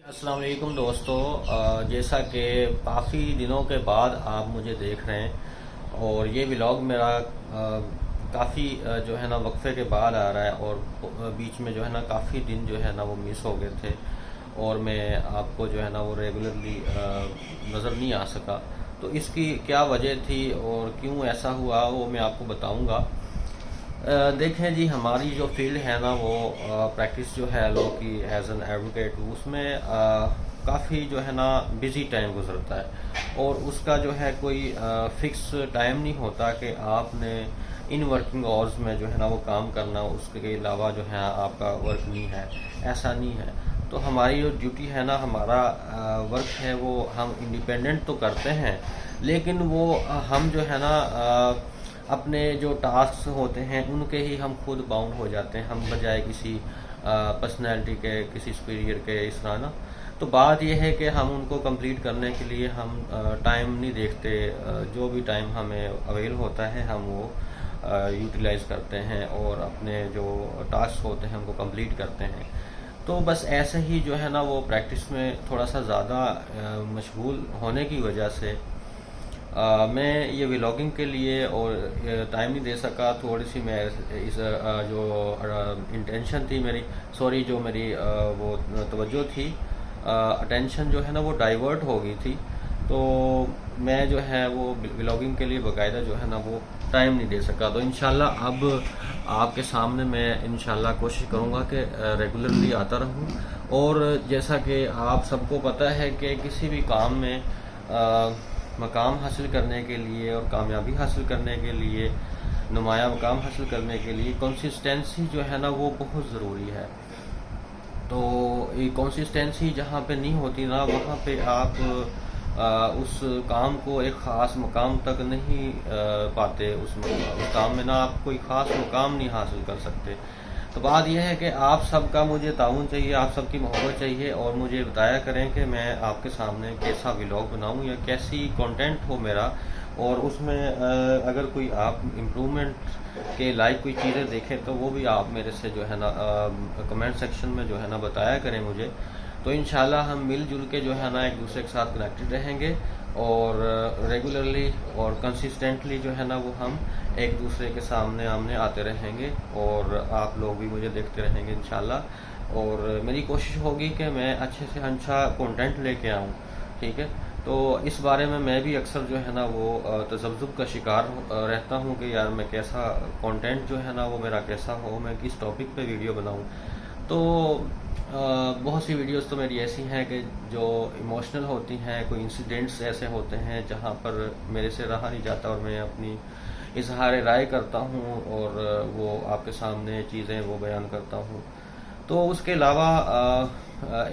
अस्सलाम वालेकुम दोस्तों। जैसा कि काफ़ी दिनों के बाद आप मुझे देख रहे हैं और ये व्लॉग मेरा काफ़ी जो है ना वक्फे के बाद आ रहा है और बीच में जो है ना काफ़ी दिन जो है ना वो मिस हो गए थे और मैं आपको जो है ना वो रेगुलरली नज़र नहीं आ सका। तो इसकी क्या वजह थी और क्यों ऐसा हुआ वो मैं आपको बताऊंगा। देखें जी, हमारी जो फील्ड है ना वो प्रैक्टिस जो है लॉ की एज एन एडवोकेट, उसमें काफ़ी जो है ना बिज़ी टाइम गुजरता है और उसका जो है कोई फिक्स टाइम नहीं होता कि आपने इन वर्किंग आवर्स में जो है ना वो काम करना, उसके अलावा जो है आपका वर्क नहीं है, ऐसा नहीं है। तो हमारी जो ड्यूटी है ना, हमारा वर्क है वो हम इंडिपेंडेंट तो करते हैं, लेकिन वो हम जो है ना अपने जो टास्क होते हैं उनके ही हम खुद बाउंड हो जाते हैं, हम बजाय किसी पर्सनैलिटी के, किसी सुपीरियर के, इस तरह ना। तो बात यह है कि हम उनको कंप्लीट करने के लिए हम टाइम नहीं देखते, जो भी टाइम हमें अवेल होता है हम वो यूटिलाइज करते हैं और अपने जो टास्क होते हैं उनको कंप्लीट करते हैं। तो बस ऐसे ही जो है ना वो प्रैक्टिस में थोड़ा सा ज़्यादा मशगूल होने की वजह से मैं ये व्लॉगिंग के लिए और टाइम नहीं दे सका। थोड़ी सी मैं इस जो इंटेंशन थी मेरी, सॉरी, जो मेरी वो तवज्जो थी, अटेंशन जो है ना वो डाइवर्ट हो गई थी। तो मैं जो है वो व्लॉगिंग के लिए बाकायदा जो है ना वो टाइम नहीं दे सका। तो इंशाल्लाह अब आपके सामने मैं इंशाल्लाह कोशिश करूँगा कि रेगुलरली आता रहूँ। और जैसा कि आप सबको पता है कि किसी भी काम में मकाम हासिल करने के लिए और कामयाबी हासिल करने के लिए, नुमाया मकाम हासिल करने के लिए कंसिस्टेंसी जो है ना वो बहुत ज़रूरी है। तो ये कंसिस्टेंसी जहाँ पे नहीं होती ना, वहाँ पे आप उस काम को एक ख़ास मकाम तक नहीं पाते। उस काम में ना आप कोई ख़ास मुकाम नहीं हासिल कर सकते। तो बात यह है कि आप सबका मुझे ताउन चाहिए, आप सबकी मोहब्बत चाहिए और मुझे बताया करें कि मैं आपके सामने कैसा व्लॉग बनाऊं या कैसी कंटेंट हो मेरा, और उसमें अगर कोई आप इम्प्रूवमेंट के लायक कोई चीज़ें देखें तो वो भी आप मेरे से जो है ना कमेंट सेक्शन में जो है ना बताया करें मुझे। तो इंशाल्लाह हम मिलजुल के जो है ना एक दूसरे के साथ कनेक्टेड रहेंगे और रेगुलरली और कंसिस्टेंटली जो है ना वो हम एक दूसरे के सामने आमने आते रहेंगे और आप लोग भी मुझे देखते रहेंगे इंशाल्लाह। और मेरी कोशिश होगी कि मैं अच्छे से अच्छा कंटेंट लेके आऊँ, ठीक है। तो इस बारे में मैं भी अक्सर जो है ना वो तज़ब्ज़ुब का शिकार रहता हूँ कि यार मैं कैसा कंटेंट जो है ना वो मेरा कैसा हो, मैं किस टॉपिक पे वीडियो बनाऊँ। तो बहुत सी वीडियोस तो मेरी ऐसी हैं कि जो इमोशनल होती हैं, कोई इंसिडेंट्स ऐसे होते हैं जहाँ पर मेरे से रहा नहीं जाता और मैं अपनी इजहार राय करता हूँ और वो आपके सामने चीज़ें वो बयान करता हूँ। तो उसके अलावा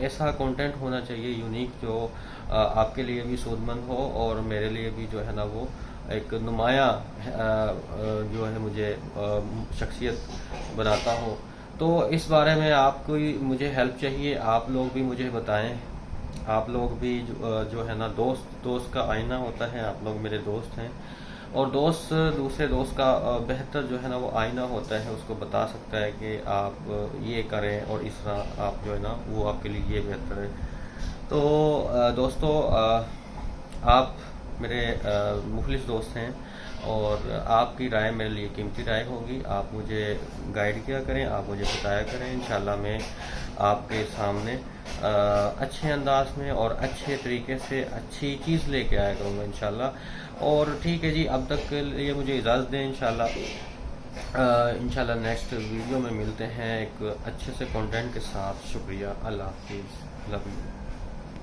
ऐसा कंटेंट होना चाहिए यूनिक, जो आपके लिए भी सूदमंद हो और मेरे लिए भी जो है ना वो एक नुमाया जो है मुझे शख्सियत बनाता हो। तो इस बारे में आपको मुझे हेल्प चाहिए, आप लोग भी मुझे बताएं। आप लोग भी जो है ना, दोस्त का आईना होता है, आप लोग मेरे दोस्त हैं और दोस्त दूसरे दोस्त का बेहतर जो है ना वो आईना होता है, उसको बता सकता है कि आप ये करें और इस तरह आप जो है ना वो आपके लिए ये बेहतर है। तो दोस्तों, आप मेरे मुखलिस दोस्त हैं और आपकी राय मेरे लिए कीमती राय होगी। आप मुझे गाइड किया करें, आप मुझे बताया करें। इंशाल्लाह मैं आपके सामने अच्छे अंदाज में और अच्छे तरीके से अच्छी चीज़ लेके आया करूँगा इंशाल्लाह। और ठीक है जी, अब तक के लिए मुझे इजाज़त दें। इंशाल्लाह नेक्स्ट वीडियो में मिलते हैं एक अच्छे से कंटेंट के साथ। शुक्रिया, अल्लाह हाफिज़, लव यू।